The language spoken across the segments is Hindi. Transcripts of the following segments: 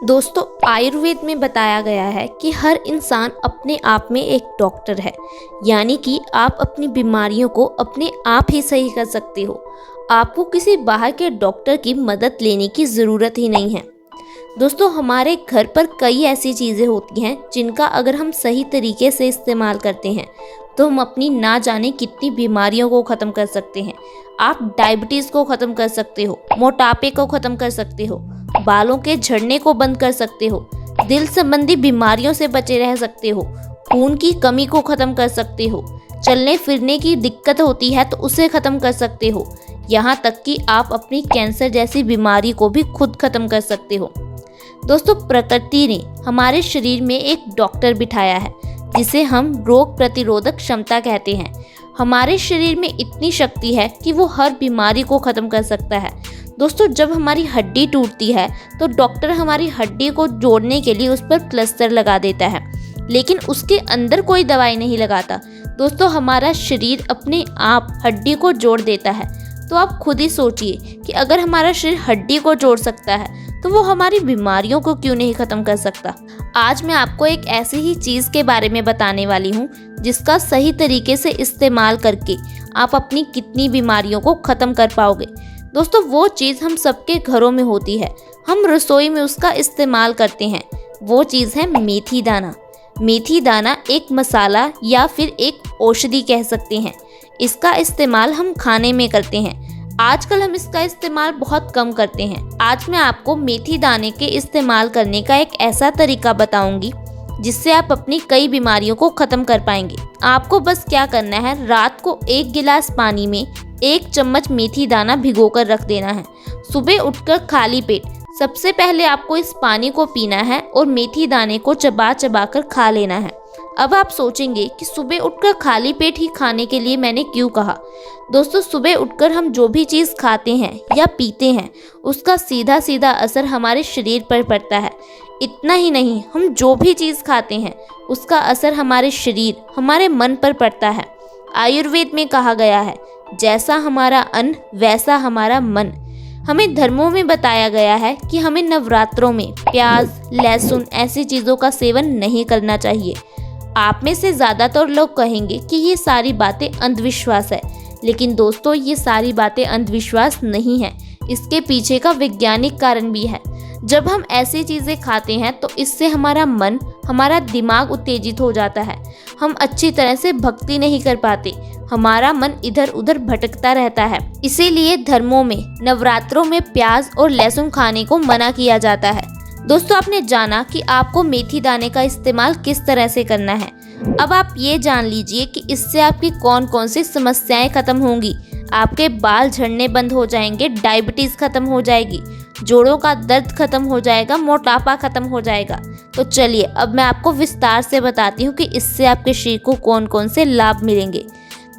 दोस्तों, आयुर्वेद में बताया गया है कि हर इंसान अपने आप में एक डॉक्टर है। यानी कि आप अपनी बीमारियों को अपने आप ही सही कर सकते हो। आपको किसी बाहर के डॉक्टर की मदद लेने की ज़रूरत ही नहीं है। दोस्तों, हमारे घर पर कई ऐसी चीज़ें होती हैं जिनका अगर हम सही तरीके से इस्तेमाल करते हैं तो हम अपनी ना जाने कितनी बीमारियों को ख़त्म कर सकते हैं। आप डायबिटीज़ को ख़त्म कर सकते हो, मोटापे को ख़त्म कर सकते हो, बालों के झड़ने को बंद कर सकते हो, दिल संबंधी बीमारियों से बचे रह सकते हो, खून की कमी को ख़त्म कर सकते हो, चलने फिरने की दिक्कत होती है तो उसे ख़त्म कर सकते हो। यहाँ तक कि आप अपनी कैंसर जैसी बीमारी को भी खुद ख़त्म कर सकते हो। दोस्तों, प्रकृति ने हमारे शरीर में एक डॉक्टर बिठाया है जिसे हम रोग प्रतिरोधक क्षमता कहते हैं। हमारे शरीर में इतनी शक्ति है कि वो हर बीमारी को ख़त्म कर सकता है। दोस्तों, जब हमारी हड्डी टूटती है तो डॉक्टर हमारी हड्डी को जोड़ने के लिए उस पर प्लास्टर लगा देता है, लेकिन उसके अंदर कोई दवाई नहीं लगाता। दोस्तों, हमारा शरीर अपने आप हड्डी को जोड़ देता है। तो आप खुद ही सोचिए कि अगर हमारा शरीर हड्डी को जोड़ सकता है तो वो हमारी बीमारियों को क्यों नहीं ख़त्म कर सकता। आज मैं आपको एक ऐसी ही चीज़ के बारे में बताने वाली हूँ जिसका सही तरीके से इस्तेमाल करके आप अपनी कितनी बीमारियों को ख़त्म कर पाओगे। दोस्तों, वो चीज़ हम सबके घरों में होती है, हम रसोई में उसका इस्तेमाल करते हैं। वो चीज़ है मेथी दाना। मेथी दाना एक मसाला या फिर एक औषधि कह सकते हैं। इसका इस्तेमाल हम खाने में करते हैं। आजकल हम इसका इस्तेमाल बहुत कम करते हैं। आज मैं आपको मेथी दाने के इस्तेमाल करने का एक ऐसा तरीका बताऊंगी जिससे आप अपनी कई बीमारियों को ख़त्म कर पाएंगे। आपको बस क्या करना है, रात को 1 गिलास पानी में 1 चम्मच मेथी दाना भिगोकर रख देना है। सुबह उठकर खाली पेट सबसे पहले आपको इस पानी को पीना है और मेथी दाने को चबा चबा कर खा लेना है। अब आप सोचेंगे कि सुबह उठकर खाली पेट ही खाने के लिए मैंने क्यों कहा। दोस्तों, सुबह उठकर हम जो भी चीज़ खाते हैं या पीते हैं उसका सीधा सीधा असर हमारे शरीर पर पड़ता है। इतना ही नहीं, हम जो भी चीज़ खाते हैं उसका असर हमारे शरीर, हमारे मन पर पड़ता है। आयुर्वेद में कहा गया है, जैसा हमारा अन्न वैसा हमारा मन। हमें धर्मों में बताया गया है कि हमें नवरात्रों में प्याज, लहसुन ऐसी चीज़ों का सेवन नहीं करना चाहिए। आप में से ज़्यादातर लोग कहेंगे कि ये सारी बातें अंधविश्वास है, लेकिन दोस्तों, ये सारी बातें अंधविश्वास नहीं है। इसके पीछे का वैज्ञानिक कारण भी है। जब हम ऐसी चीज़ें खाते हैं तो इससे हमारा मन, हमारा दिमाग उत्तेजित हो जाता है। हम अच्छी तरह से भक्ति नहीं कर पाते, हमारा मन इधर उधर भटकता रहता है। इसीलिए धर्मों में नवरात्रों में प्याज और लहसुन खाने को मना किया जाता है। दोस्तों, आपने जाना कि आपको मेथी दाने का इस्तेमाल किस तरह से करना है। अब आप ये जान लीजिए कि इससे आपकी कौन कौन सी समस्याएं खत्म होंगी। आपके बाल झड़ने बंद हो जाएंगे, डायबिटीज़ खत्म हो जाएगी, जोड़ों का दर्द खत्म हो जाएगा, मोटापा खत्म हो जाएगा। तो चलिए अब मैं आपको विस्तार से बताती हूँ कि इससे आपके शरीर को कौन कौन से लाभ मिलेंगे।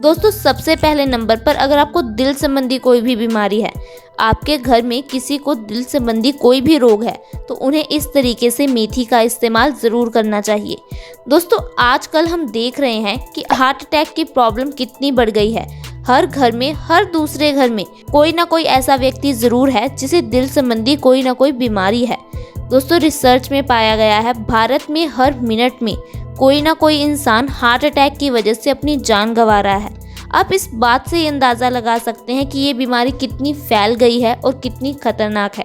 दोस्तों, सबसे पहले नंबर पर अगर आपको दिल संबंधी कोई भी बीमारी है, आपके घर में किसी को दिल संबंधी कोई भी रोग है, तो उन्हें इस तरीके से मेथी का इस्तेमाल ज़रूर करना चाहिए। दोस्तों, आजकल हम देख रहे हैं कि हार्ट अटैक की प्रॉब्लम कितनी बढ़ गई है। हर घर में, हर दूसरे घर में कोई ना कोई ऐसा व्यक्ति ज़रूर है जिसे दिल संबंधी कोई ना कोई बीमारी है। दोस्तों, रिसर्च में पाया गया है भारत में हर मिनट में कोई ना कोई इंसान हार्ट अटैक की वजह से अपनी जान गंवा रहा है। आप इस बात से अंदाज़ा लगा सकते हैं कि ये बीमारी कितनी फैल गई है और कितनी खतरनाक है।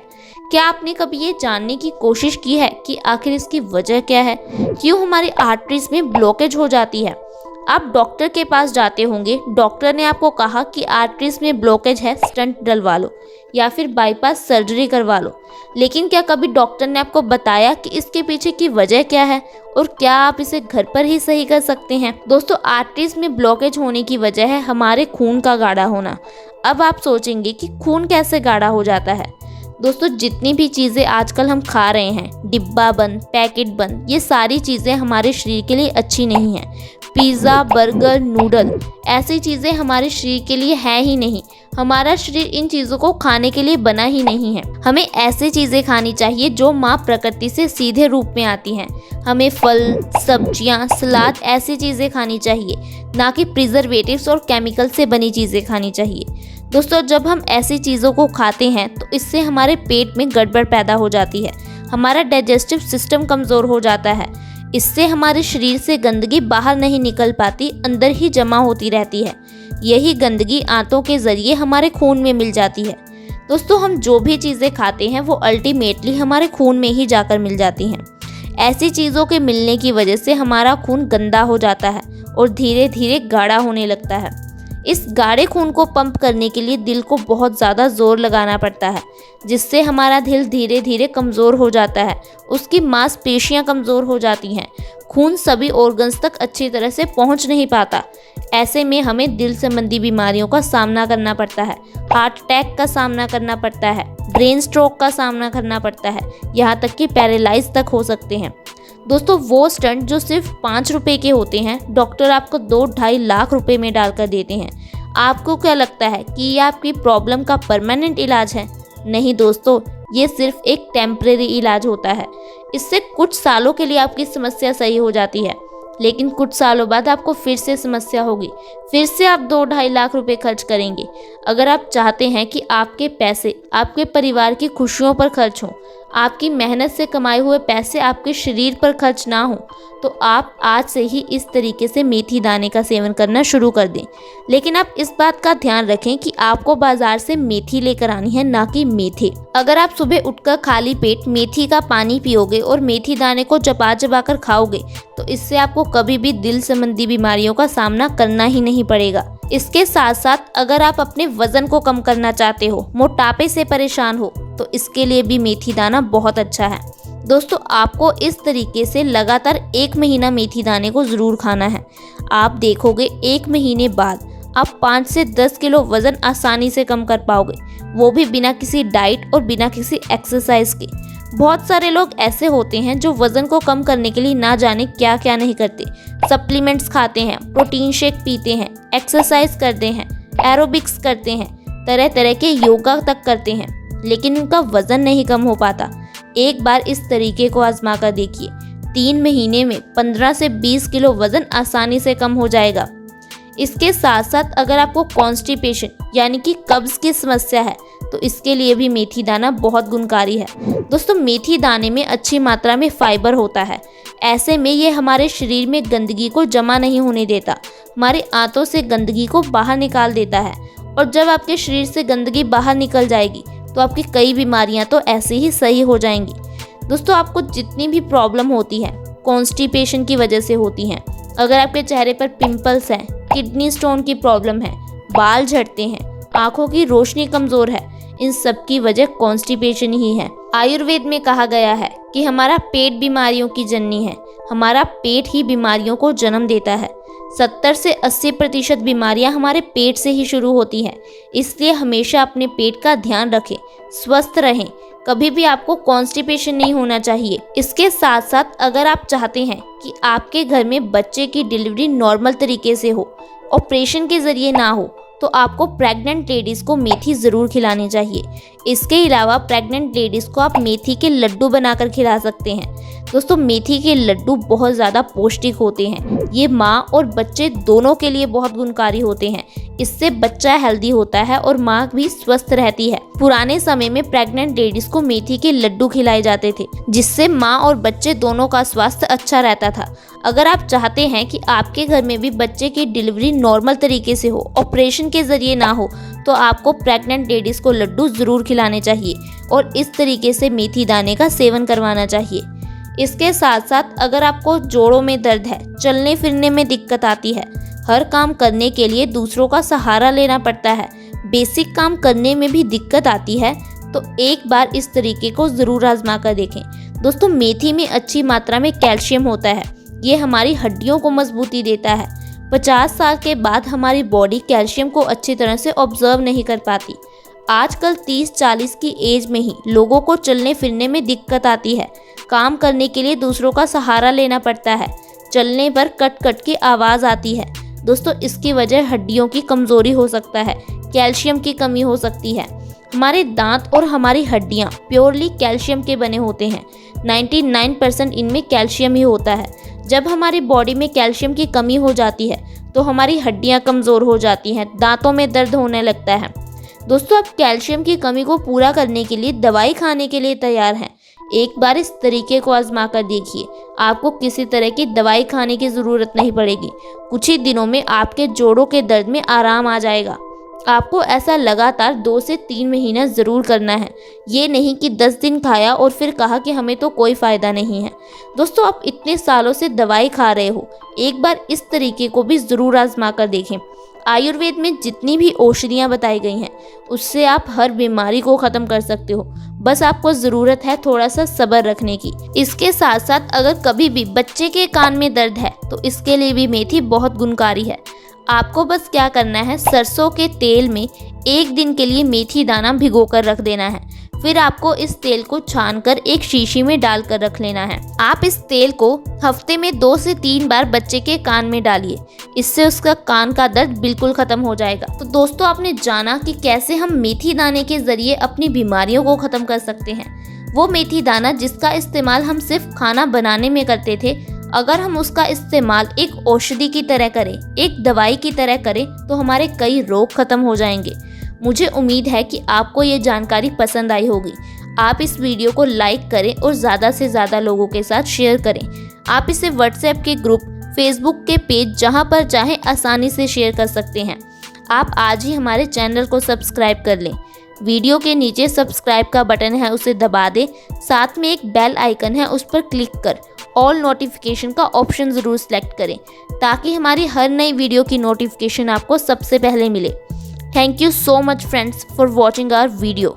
क्या आपने कभी ये जानने की कोशिश की है कि आखिर इसकी वजह क्या है, क्यों हमारी आर्टरीज में ब्लॉकेज हो जाती है। आप डॉक्टर के पास जाते होंगे, डॉक्टर ने आपको कहा कि आर्टरीज में ब्लॉकेज है, स्टंट डलवा लो या फिर बाईपास सर्जरी करवा लो। लेकिन क्या कभी डॉक्टर ने आपको बताया कि इसके पीछे की वजह क्या है और क्या आप इसे घर पर ही सही कर सकते हैं। दोस्तों, आर्टरीज में ब्लॉकेज होने की वजह है हमारे खून का गाढ़ा होना। अब आप सोचेंगे कि खून कैसे गाढ़ा हो जाता है। दोस्तों, जितनी भी चीज़ें आजकल हम खा रहे हैं, डिब्बा बंद, पैकेट बंद, ये सारी चीज़ें हमारे शरीर के लिए अच्छी नहीं हैं। पिज़्ज़ा, बर्गर, नूडल ऐसी चीज़ें हमारे शरीर के लिए है ही नहीं। हमारा शरीर इन चीज़ों को खाने के लिए बना ही नहीं है। हमें ऐसी चीज़ें खानी चाहिए जो माँ प्रकृति से सीधे रूप में आती हैं। हमें फल, सब्जियाँ, सलाद ऐसी चीज़ें खानी चाहिए, ना कि प्रिजर्वेटिव्स और केमिकल से बनी चीज़ें खानी चाहिए। दोस्तों, जब हम ऐसी चीज़ों को खाते हैं तो इससे हमारे पेट में गड़बड़ पैदा हो जाती है। हमारा डाइजेस्टिव सिस्टम कमज़ोर हो जाता है। इससे हमारे शरीर से गंदगी बाहर नहीं निकल पाती, अंदर ही जमा होती रहती है। यही गंदगी आंतों के ज़रिए हमारे खून में मिल जाती है। दोस्तों, हम जो भी चीज़ें खाते हैं वो अल्टीमेटली हमारे खून में ही जाकर मिल जाती हैं। ऐसी चीज़ों के मिलने की वजह से हमारा खून गंदा हो जाता है और धीरे धीरे गाढ़ा होने लगता है। इस गाढ़े खून को पंप करने के लिए दिल को बहुत ज़्यादा जोर लगाना पड़ता है, जिससे हमारा दिल धीरे धीरे कमज़ोर हो जाता है। उसकी मांसपेशियां कमज़ोर हो जाती हैं। खून सभी ऑर्गन्स तक अच्छी तरह से पहुंच नहीं पाता। ऐसे में हमें दिल संबंधी बीमारियों का सामना करना पड़ता है, हार्ट अटैक का सामना करना पड़ता है, ब्रेन स्ट्रोक का सामना करना पड़ता है, यहाँ तक कि पैरालाइज तक हो सकते हैं। दोस्तों, वो स्टंट जो सिर्फ 5 रुपए के होते हैं, डॉक्टर आपको 2-2.5 लाख रुपए में डालकर देते हैं। आपको क्या लगता है कि ये आपकी प्रॉब्लम का परमानेंट इलाज है? नहीं दोस्तों, ये सिर्फ एक टेम्परेरी इलाज होता है। इससे कुछ सालों के लिए आपकी समस्या सही हो जाती है, लेकिन कुछ सालों बाद आपको फिर से समस्या होगी, फिर से आप 2-2.5 लाख रुपए खर्च करेंगे। अगर आप चाहते हैं कि आपके पैसे आपके परिवार की खुशियों पर खर्च हों, आपकी मेहनत से कमाए हुए पैसे आपके शरीर पर खर्च ना हो, तो आप आज से ही इस तरीके से मेथी दाने का सेवन करना शुरू कर दें। लेकिन आप इस बात का ध्यान रखें कि आपको बाजार से मेथी लेकर आनी है, ना कि मेथे। अगर आप सुबह उठकर खाली पेट मेथी का पानी पियोगे और मेथी दाने को चबा चबा कर खाओगे, तो इससे आपको कभी भी दिल संबंधी बीमारियों का सामना करना ही नहीं पड़ेगा। इसके साथ साथ अगर आप अपने वजन को कम करना चाहते हो, मोटापे से परेशान हो, तो इसके लिए भी मेथी दाना बहुत अच्छा है। दोस्तों, आपको इस तरीके से लगातार 1 महीना मेथी दाने को ज़रूर खाना है। आप देखोगे 1 महीने बाद आप 5 से 10 किलो वज़न आसानी से कम कर पाओगे, वो भी बिना किसी डाइट और बिना किसी एक्सरसाइज के। बहुत सारे लोग ऐसे होते हैं जो वज़न को कम करने के लिए ना जाने क्या क्या नहीं करते। सप्लीमेंट्स खाते हैं, प्रोटीन शेक पीते हैं, एक्सरसाइज करते हैं, एरोबिक्स करते हैं, तरह तरह के योगा तक करते हैं, लेकिन उनका वज़न नहीं कम हो पाता। एक बार इस तरीके को आजमा कर देखिए, 3 महीने में 15 से 20 किलो वज़न आसानी से कम हो जाएगा। इसके साथ साथ अगर आपको कॉन्स्टिपेशन यानी कि कब्ज़ की समस्या है, तो इसके लिए भी मेथी दाना बहुत गुणकारी है। दोस्तों, मेथी दाने में अच्छी मात्रा में फाइबर होता है। ऐसे में ये हमारे शरीर में गंदगी को जमा नहीं होने देता, हमारे आंतों से गंदगी को बाहर निकाल देता है। और जब आपके शरीर से गंदगी बाहर निकल जाएगी, तो आपकी कई बीमारियां तो ऐसे ही सही हो जाएंगी। दोस्तों, आपको जितनी भी प्रॉब्लम होती है कॉन्स्टिपेशन की वजह से होती हैं। अगर आपके चेहरे पर पिंपल्स हैं, किडनी स्टोन की प्रॉब्लम है, बाल झड़ते हैं, आंखों की रोशनी कमज़ोर है, इन सब की वजह कॉन्स्टिपेशन ही है। आयुर्वेद में कहा गया है कि हमारा पेट बीमारियों की जननी है। हमारा पेट ही बीमारियों को जन्म देता है। 70 से 80% बीमारियां हमारे पेट से ही शुरू होती हैं। इसलिए हमेशा अपने पेट का ध्यान रखें, स्वस्थ रहें। कभी भी आपको कॉन्स्टिपेशन नहीं होना चाहिए। इसके साथ साथ अगर आप चाहते हैं कि आपके घर में बच्चे की डिलीवरी नॉर्मल तरीके से हो, ऑपरेशन के ज़रिए ना हो, तो आपको प्रेग्नेंट लेडीज़ को मेथी ज़रूर खिलानी चाहिए। इसके अलावा प्रेग्नेंट लेडीज़ को आप मेथी के लड्डू बनाकर खिला सकते हैं। दोस्तों, मेथी के लड्डू बहुत ज़्यादा पौष्टिक होते हैं। ये माँ और बच्चे दोनों के लिए बहुत गुणकारी होते हैं। इससे बच्चा हेल्दी होता है और माँ भी स्वस्थ रहती है। पुराने समय में प्रेग्नेंट लेडीज़ को मेथी के लड्डू खिलाए जाते थे, जिससे माँ और बच्चे दोनों का स्वास्थ्य अच्छा रहता था। अगर आप चाहते हैं कि आपके घर में भी बच्चे की डिलीवरी नॉर्मल तरीके से हो, ऑपरेशन के ज़रिए ना हो, तो आपको प्रेग्नेंट लेडीज़ को लड्डू ज़रूर खिलाने चाहिए और इस तरीके से मेथी दाने का सेवन करवाना चाहिए। इसके साथ साथ अगर आपको जोड़ों में दर्द है, चलने फिरने में दिक्कत आती है, हर काम करने के लिए दूसरों का सहारा लेना पड़ता है, बेसिक काम करने में भी दिक्कत आती है, तो एक बार इस तरीके को ज़रूर आजमा कर देखें। दोस्तों, मेथी में अच्छी मात्रा में कैल्शियम होता है। ये हमारी हड्डियों को मजबूती देता है। 50 साल के बाद हमारी बॉडी कैल्शियम को अच्छी तरह से ऑब्जर्व नहीं कर पाती। आजकल 30-40 की एज में ही लोगों को चलने फिरने में दिक्कत आती है। काम करने के लिए दूसरों का सहारा लेना पड़ता है। चलने पर कट कट की आवाज़ आती है। दोस्तों, इसकी वजह हड्डियों की कमज़ोरी हो सकता है, कैल्शियम की कमी हो सकती है। हमारे दांत और हमारी हड्डियां प्योरली कैल्शियम के बने होते हैं। 99% इनमें कैल्शियम ही होता है। जब हमारी बॉडी में कैल्शियम की कमी हो जाती है, तो हमारी हड्डियां कमज़ोर हो जाती हैं, दांतों में दर्द होने लगता है। दोस्तों, आप कैल्शियम की कमी को पूरा करने के लिए दवाई खाने के लिए तैयार हैं, एक बार इस तरीके को आजमा कर देखिए, आपको किसी तरह की दवाई खाने की ज़रूरत नहीं पड़ेगी। कुछ ही दिनों में आपके जोड़ों के दर्द में आराम आ जाएगा। आपको ऐसा लगातार 2 से 3 महीना ज़रूर करना है। ये नहीं कि 10 दिन खाया और फिर कहा कि हमें तो कोई फ़ायदा नहीं है। दोस्तों, आप इतने सालों से दवाई खा रहे हो, एक बार इस तरीके को भी ज़रूर आजमा कर देखें। आयुर्वेद में जितनी भी औषधियाँ बताई गई हैं, उससे आप हर बीमारी को ख़त्म कर सकते हो। बस आपको ज़रूरत है थोड़ा सा सब्र रखने की। इसके साथ साथ अगर कभी भी बच्चे के कान में दर्द है तो इसके लिए भी मेथी बहुत गुणकारी है। आपको बस क्या करना है, सरसों के तेल में 1 दिन के लिए मेथी दाना भिगोकर रख देना है। फिर आपको इस तेल को छानकर एक शीशी में डालकर रख लेना है। आप इस तेल को हफ्ते में 2 से 3 बार बच्चे के कान में डालिए। इससे उसका कान का दर्द बिल्कुल खत्म हो जाएगा। तो दोस्तों, आपने जाना कि कैसे हम मेथी दाने के जरिए अपनी बीमारियों को खत्म कर सकते हैं। वो मेथी दाना जिसका इस्तेमाल हम सिर्फ खाना बनाने में करते थे, अगर हम उसका इस्तेमाल एक औषधि की तरह करें, एक दवाई की तरह करें, तो हमारे कई रोग खत्म हो जाएंगे। मुझे उम्मीद है कि आपको ये जानकारी पसंद आई होगी। आप इस वीडियो को लाइक करें और ज़्यादा से ज़्यादा लोगों के साथ शेयर करें। आप इसे व्हाट्सएप के ग्रुप, फेसबुक के पेज, जहां पर चाहें आसानी से शेयर कर सकते हैं। आप आज ही हमारे चैनल को सब्सक्राइब कर लें। वीडियो के नीचे सब्सक्राइब का बटन है, उसे दबा दें। साथ में एक बेल आइकन है, उस पर क्लिक कर ऑल नोटिफिकेशन का ऑप्शन ज़रूर सेलेक्ट करें, ताकि हमारी हर नई वीडियो की नोटिफिकेशन आपको सबसे पहले मिले। Thank you so much friends for watching our video.